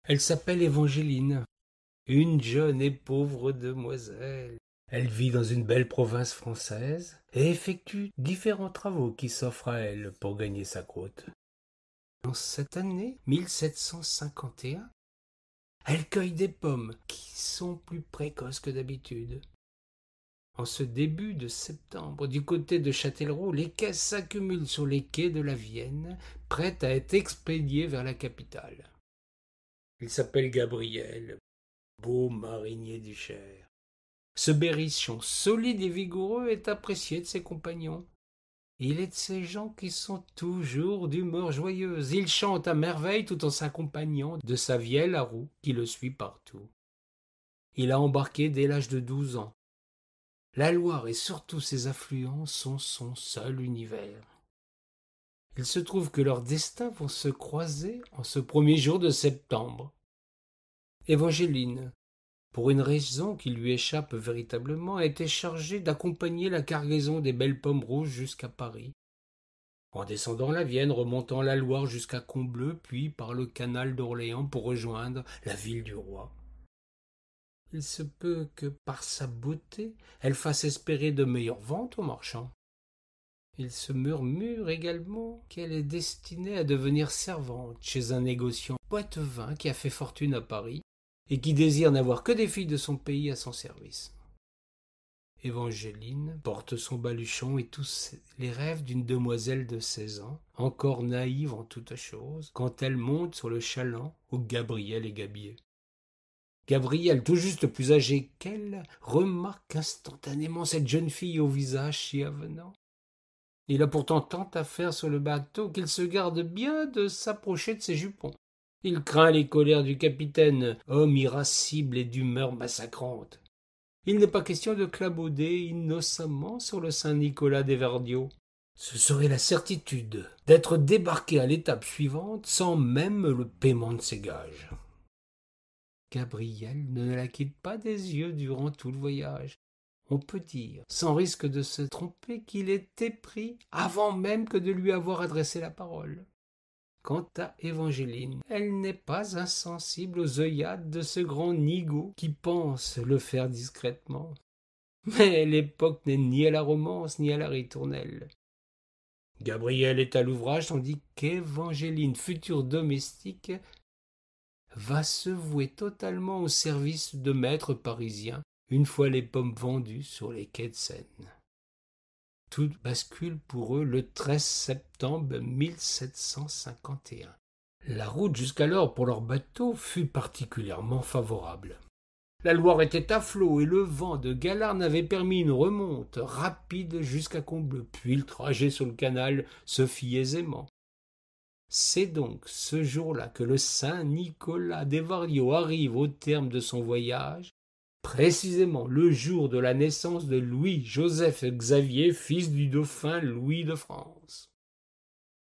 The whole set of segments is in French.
Elle s'appelle Évangéline, une jeune et pauvre demoiselle. Elle vit dans une belle province française et effectue différents travaux qui s'offrent à elle pour gagner sa croûte. En cette année 1751, elle cueille des pommes qui sont plus précoces que d'habitude. En ce début de septembre, du côté de Châtellerault, les caisses s'accumulent sur les quais de la Vienne, prêtes à être expédiées vers la capitale. Il s'appelle Gabriel, beau marinier du Cher. Ce berrichon, solide et vigoureux, est apprécié de ses compagnons. Il est de ces gens qui sont toujours d'humeur joyeuse. Il chante à merveille tout en s'accompagnant de sa vieille à roue qui le suit partout. Il a embarqué dès l'âge de 12 ans. La Loire et surtout ses affluents sont son seul univers. Il se trouve que leurs destins vont se croiser en ce premier jour de septembre. Évangéline, pour une raison qui lui échappe véritablement, a été chargée d'accompagner la cargaison des belles pommes rouges jusqu'à Paris. En descendant la Vienne, remontant la Loire jusqu'à Combleu, puis par le canal d'Orléans pour rejoindre la ville du roi. Il se peut que, par sa beauté, elle fasse espérer de meilleures ventes aux marchands. Il se murmure également qu'elle est destinée à devenir servante chez un négociant poitevin qui a fait fortune à Paris et qui désire n'avoir que des filles de son pays à son service. Évangéline porte son baluchon et tous les rêves d'une demoiselle de 16 ans, encore naïve en toutes choses, quand elle monte sur le chaland où Gabriel est gabier. Gabriel, tout juste plus âgé qu'elle, remarque instantanément cette jeune fille au visage si avenant. Il a pourtant tant à faire sur le bateau qu'il se garde bien de s'approcher de ses jupons. Il craint les colères du capitaine, homme irascible et d'humeur massacrante. Il n'est pas question de clabauder innocemment sur le Saint-Nicolas des Verdiaux. Ce serait la certitude d'être débarqué à l'étape suivante sans même le paiement de ses gages. Gabriel ne la quitte pas des yeux durant tout le voyage. On peut dire, sans risque de se tromper, qu'il est épris avant même que de lui avoir adressé la parole. Quant à Évangéline, elle n'est pas insensible aux œillades de ce grand nigaud qui pense le faire discrètement. Mais l'époque n'est ni à la romance ni à la ritournelle. Gabriel est à l'ouvrage tandis qu'Évangéline, future domestique, va se vouer totalement au service de maîtres parisiens une fois les pommes vendues sur les quais de Seine. Tout bascule pour eux le 13 septembre 1751. La route jusqu'alors pour leur bateau fut particulièrement favorable. La Loire était à flot et le vent de Galarne avait permis une remonte rapide jusqu'à Combleu, puis le trajet sur le canal se fit aisément. C'est donc ce jour-là que le Saint-Nicolas des Verdiaux arrive au terme de son voyage, précisément le jour de la naissance de Louis-Joseph Xavier, fils du dauphin Louis de France.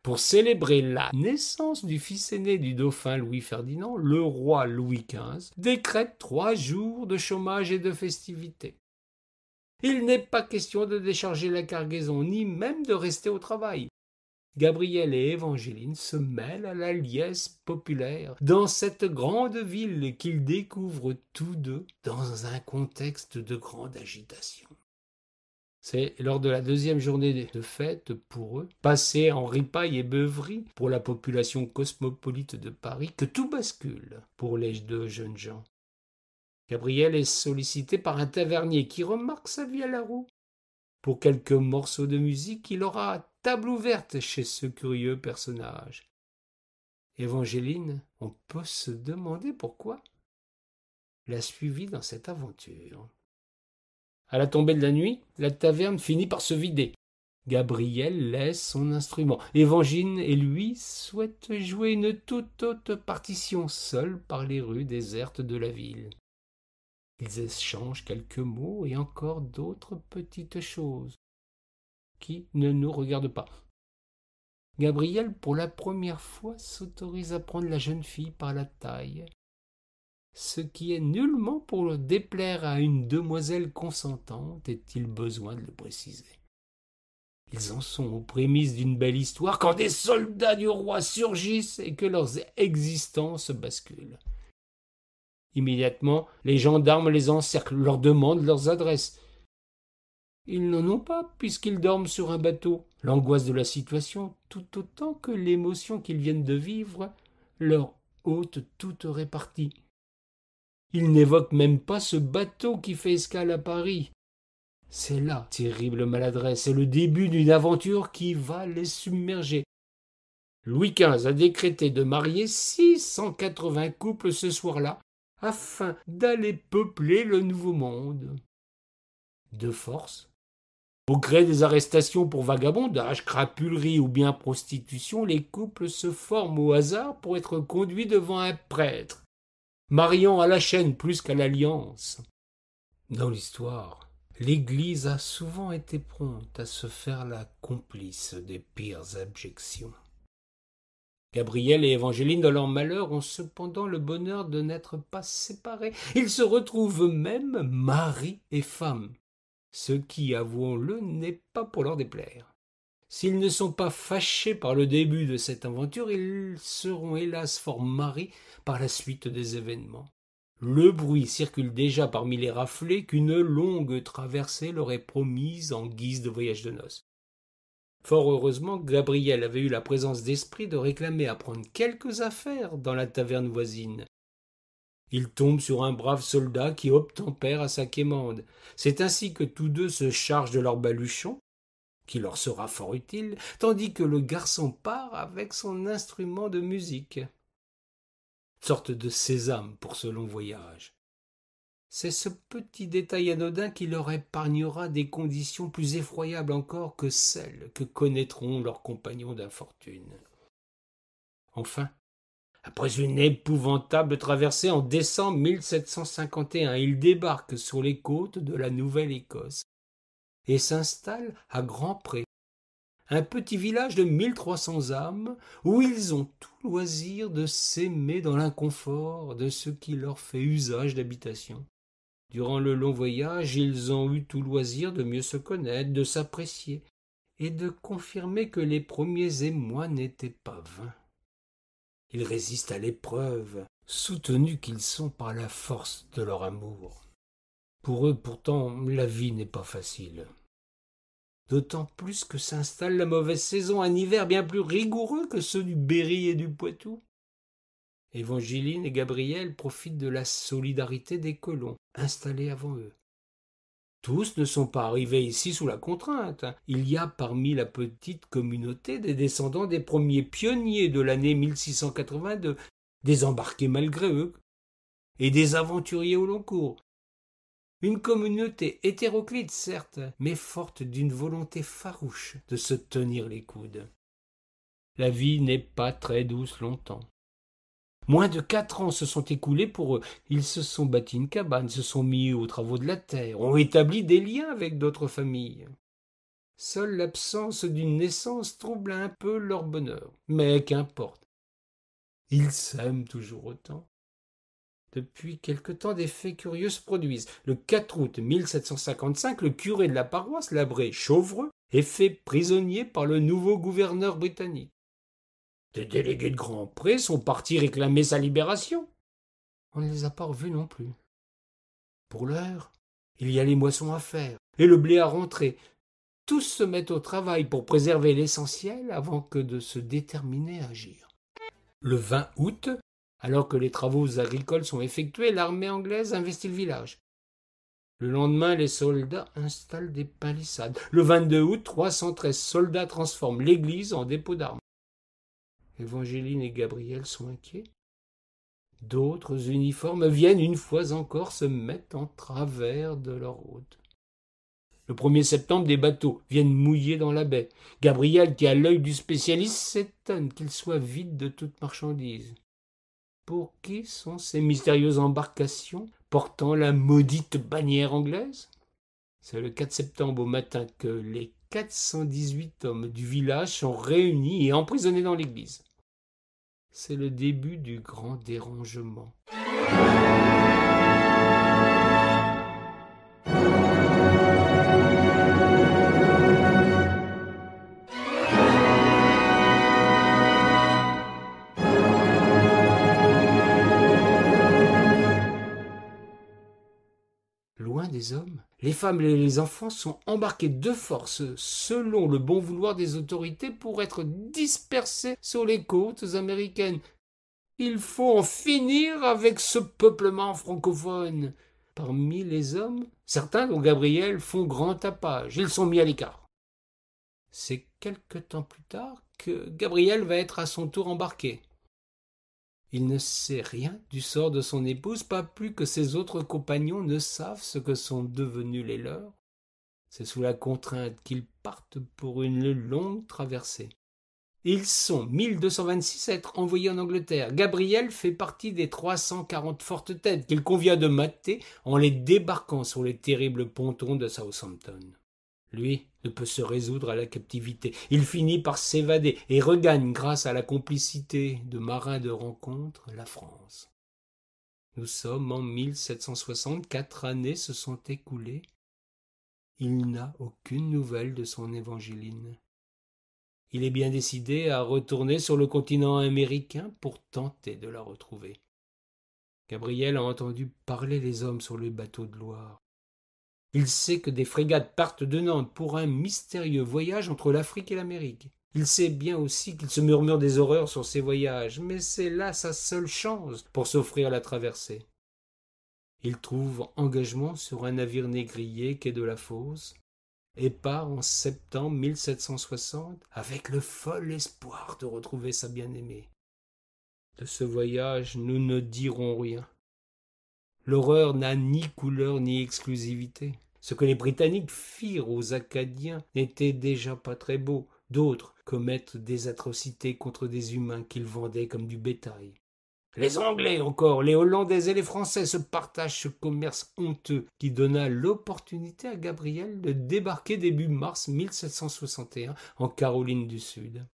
Pour célébrer la naissance du fils aîné du dauphin Louis-Ferdinand, le roi Louis XV décrète 3 jours de chômage et de festivités. Il n'est pas question de décharger la cargaison, ni même de rester au travail. Gabriel et Évangéline se mêlent à la liesse populaire dans cette grande ville qu'ils découvrent tous deux dans un contexte de grande agitation. C'est lors de la 2e journée de fête pour eux, passée en ripailles et beuveries pour la population cosmopolite de Paris, que tout bascule pour les 2 jeunes gens. Gabriel est sollicité par un tavernier qui remarque sa vie à la roue. Pour quelques morceaux de musique, il aura table ouverte chez ce curieux personnage. Évangéline, on peut se demander pourquoi, l'a suivi dans cette aventure. À la tombée de la nuit, la taverne finit par se vider. Gabriel laisse son instrument. Évangéline et lui souhaitent jouer une toute autre partition, seuls par les rues désertes de la ville. Ils échangent quelques mots et encore d'autres petites choses qui ne nous regardent pas. Gabriel, pour la première fois, s'autorise à prendre la jeune fille par la taille, ce qui est nullement pour déplaire à une demoiselle consentante, est-il besoin de le préciser. Ils en sont aux prémices d'une belle histoire quand des soldats du roi surgissent et que leurs existences basculent. Immédiatement, les gendarmes les encerclent, leur demandent leurs adresses. Ils n'en ont pas, puisqu'ils dorment sur un bateau. L'angoisse de la situation, tout autant que l'émotion qu'ils viennent de vivre, leur ôte toute répartie. Ils n'évoquent même pas ce bateau qui fait escale à Paris. C'est là, terrible maladresse, c'est le début d'une aventure qui va les submerger. Louis XV a décrété de marier 680 couples ce soir-là, afin d'aller peupler le Nouveau Monde. De force, au gré des arrestations pour vagabondage, crapulerie ou bien prostitution, les couples se forment au hasard pour être conduits devant un prêtre, mariant à la chaîne plus qu'à l'alliance. Dans l'histoire, l'Église a souvent été prompte à se faire la complice des pires abjections. Gabriel et Évangeline, dans leur malheur, ont cependant le bonheur de n'être pas séparés. Ils se retrouvent même mari et femme, ce qui, avouons-le, n'est pas pour leur déplaire. S'ils ne sont pas fâchés par le début de cette aventure, ils seront hélas fort marris par la suite des événements. Le bruit circule déjà parmi les raflés qu'une longue traversée leur est promise en guise de voyage de noces. Fort heureusement, Gabriel avait eu la présence d'esprit de réclamer à prendre quelques affaires dans la taverne voisine. Il tombe sur un brave soldat qui obtempère à sa quémande. C'est ainsi que tous deux se chargent de leur baluchon, qui leur sera fort utile, tandis que le garçon part avec son instrument de musique. Sorte de sésame pour ce long voyage. C'est ce petit détail anodin qui leur épargnera des conditions plus effroyables encore que celles que connaîtront leurs compagnons d'infortune. Enfin, après une épouvantable traversée en décembre 1751, ils débarquent sur les côtes de la Nouvelle-Écosse et s'installent à Grand-Pré, un petit village de 1300 âmes où ils ont tout loisir de s'aimer dans l'inconfort de ce qui leur fait usage d'habitation. Durant le long voyage, ils ont eu tout loisir de mieux se connaître, de s'apprécier, et de confirmer que les premiers émois n'étaient pas vains. Ils résistent à l'épreuve, soutenus qu'ils sont par la force de leur amour. Pour eux, pourtant, la vie n'est pas facile. D'autant plus que s'installe la mauvaise saison, un hiver bien plus rigoureux que ceux du Berry et du Poitou. Évangeline et Gabriel profitent de la solidarité des colons, installés avant eux. Tous ne sont pas arrivés ici sous la contrainte. Il y a parmi la petite communauté des descendants des premiers pionniers de l'année 1682, des embarqués malgré eux, et des aventuriers au long cours. Une communauté hétéroclite, certes, mais forte d'une volonté farouche de se tenir les coudes. La vie n'est pas très douce longtemps. Moins de 4 ans se sont écoulés pour eux. Ils se sont bâtis une cabane, se sont mis aux travaux de la terre, ont établi des liens avec d'autres familles. Seule l'absence d'une naissance trouble un peu leur bonheur. Mais qu'importe. Ils s'aiment toujours autant. Depuis quelque temps, des faits curieux se produisent. Le 4 août 1755, le curé de la paroisse, l'abbé Chauvreux, est fait prisonnier par le nouveau gouverneur britannique. Des délégués de Grand-Pré sont partis réclamer sa libération. On ne les a pas revus non plus. Pour l'heure, il y a les moissons à faire et le blé à rentrer. Tous se mettent au travail pour préserver l'essentiel avant que de se déterminer à agir. Le 20 août, alors que les travaux agricoles sont effectués, l'armée anglaise investit le village. Le lendemain, les soldats installent des palissades. Le 22 août, 313 soldats transforment l'église en dépôt d'armes. Évangeline et Gabriel sont inquiets. D'autres uniformes viennent une fois encore se mettre en travers de leur route. Le 1er septembre, des bateaux viennent mouiller dans la baie. Gabriel, qui a l'œil du spécialiste, s'étonne qu'ils soient vides de toute marchandise. Pour qui sont ces mystérieuses embarcations portant la maudite bannière anglaise? C'est le 4 septembre au matin que les 418 hommes du village sont réunis et emprisonnés dans l'église. C'est le début du grand dérangement. les hommes, les femmes et les enfants sont embarqués de force selon le bon vouloir des autorités pour être dispersés sur les côtes américaines. Il faut en finir avec ce peuplement francophone. Parmi les hommes, certains, dont Gabriel, font grand tapage. Ils sont mis à l'écart. C'est quelque temps plus tard que Gabriel va être à son tour embarqué. Il ne sait rien du sort de son épouse, pas plus que ses autres compagnons ne savent ce que sont devenus les leurs. C'est sous la contrainte qu'ils partent pour une longue traversée. Ils sont 1226 à être envoyés en Angleterre. Gabriel fait partie des 340 fortes têtes qu'il convient de mater en les débarquant sur les terribles pontons de Southampton. Lui ne peut se résoudre à la captivité. Il finit par s'évader et regagne, grâce à la complicité de marins de rencontre, la France. Nous sommes en 1760, 4 années se sont écoulées. Il n'a aucune nouvelle de son Évangéline. Il est bien décidé à retourner sur le continent américain pour tenter de la retrouver. Gabriel a entendu parler les hommes sur les bateaux de Loire. Il sait que des frégates partent de Nantes pour un mystérieux voyage entre l'Afrique et l'Amérique. Il sait bien aussi qu'il se murmure des horreurs sur ces voyages, mais c'est là sa seule chance pour s'offrir la traversée. Il trouve engagement sur un navire négrier quai de la Fosse et part en septembre 1760 avec le fol espoir de retrouver sa bien-aimée. De ce voyage, nous ne dirons rien. L'horreur n'a ni couleur ni exclusivité. Ce que les Britanniques firent aux Acadiens n'était déjà pas très beau. D'autres commettent des atrocités contre des humains qu'ils vendaient comme du bétail. Les Anglais encore, les Hollandais et les Français se partagent ce commerce honteux qui donna l'opportunité à Gabriel de débarquer début mars 1761 en Caroline du Sud.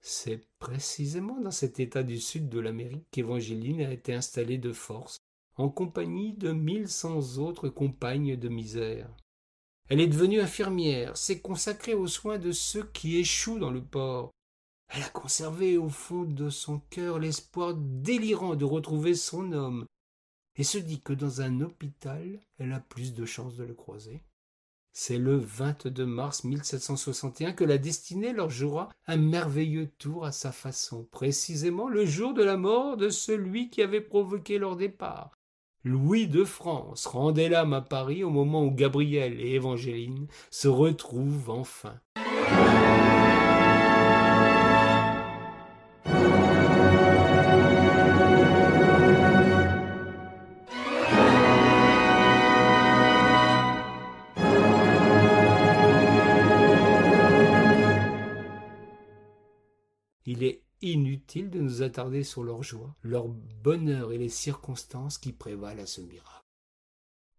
C'est précisément dans cet état du sud de l'Amérique qu'Évangéline a été installée de force, en compagnie de 1100 autres compagnes de misère. Elle est devenue infirmière, s'est consacrée aux soins de ceux qui échouent dans le port. Elle a conservé au fond de son cœur l'espoir délirant de retrouver son homme, et se dit que dans un hôpital, elle a plus de chances de le croiser. C'est le 22 mars 1761 que la destinée leur jouera un merveilleux tour à sa façon, précisément le jour de la mort de celui qui avait provoqué leur départ. Louis de France rendait l'âme à Paris au moment où Gabriel et Évangéline se retrouvent enfin. Il est inutile de nous attarder sur leur joie, leur bonheur et les circonstances qui prévalent à ce miracle.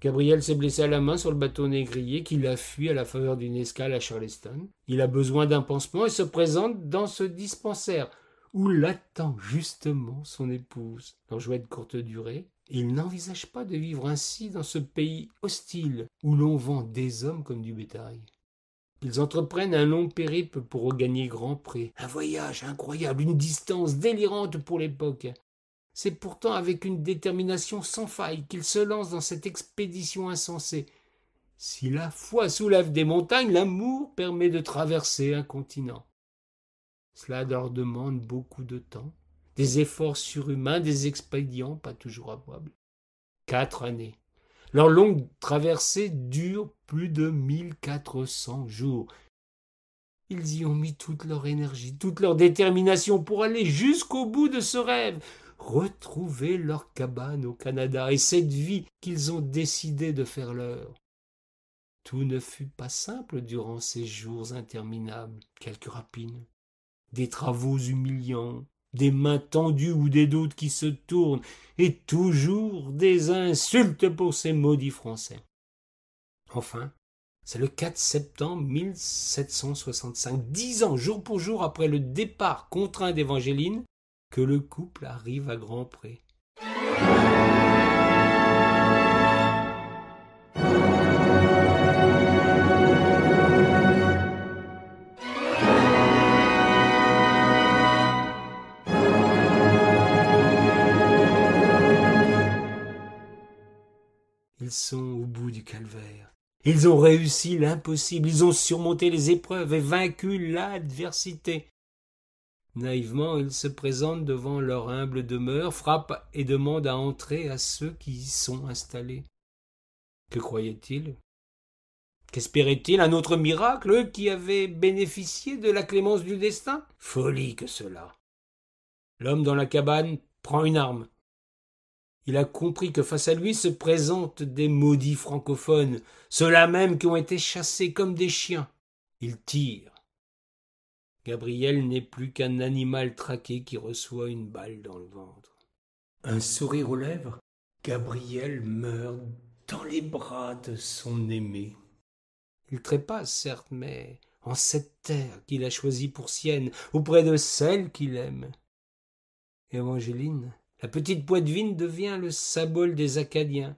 Gabriel s'est blessé à la main sur le bateau négrier qu'il a fui à la faveur d'une escale à Charleston. Il a besoin d'un pansement et se présente dans ce dispensaire où l'attend justement son épouse. L'enjeu est de courte durée. Il n'envisage pas de vivre ainsi dans ce pays hostile où l'on vend des hommes comme du bétail. Ils entreprennent un long périple pour regagner Grand-Pré. Un voyage incroyable, une distance délirante pour l'époque. C'est pourtant avec une détermination sans faille qu'ils se lancent dans cette expédition insensée. Si la foi soulève des montagnes, l'amour permet de traverser un continent. Cela leur demande beaucoup de temps, des efforts surhumains, des expédients pas toujours avouables. 4 années. Leur longue traversée dure plus de 1400 jours. Ils y ont mis toute leur énergie, toute leur détermination pour aller jusqu'au bout de ce rêve, retrouver leur cabane au Canada et cette vie qu'ils ont décidé de faire leur. Tout ne fut pas simple durant ces jours interminables, quelques rapines, des travaux humiliants, des mains tendues ou des doutes qui se tournent, et toujours des insultes pour ces maudits Français. Enfin, c'est le 4 septembre 1765, 10 ans jour pour jour après le départ contraint d'Évangéline, que le couple arrive à Grand-Pré. sont au bout du calvaire. Ils ont réussi l'impossible, ils ont surmonté les épreuves et vaincu l'adversité. Naïvement, ils se présentent devant leur humble demeure, frappent et demandent à entrer à ceux qui y sont installés. Que croyaient-ils? Qu'espéraient-ils? Un autre miracle, eux qui avaient bénéficié de la clémence du destin? Folie que cela! L'homme dans la cabane prend une arme. Il a compris que face à lui se présentent des maudits francophones, ceux-là même qui ont été chassés comme des chiens. Il tire. Gabriel n'est plus qu'un animal traqué qui reçoit une balle dans le ventre. Un sourire aux lèvres, Gabriel meurt dans les bras de son aimé. Il trépasse, certes, mais en cette terre qu'il a choisie pour sienne, auprès de celle qu'il aime. Évangeline, la petite Poitevine, devient le symbole des Acadiens.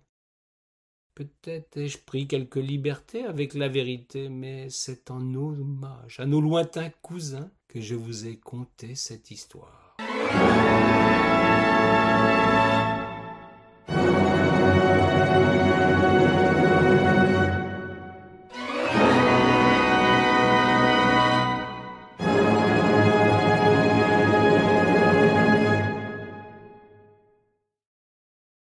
Peut-être ai-je pris quelque liberté avec la vérité, mais c'est en hommage à nos lointains cousins que je vous ai conté cette histoire.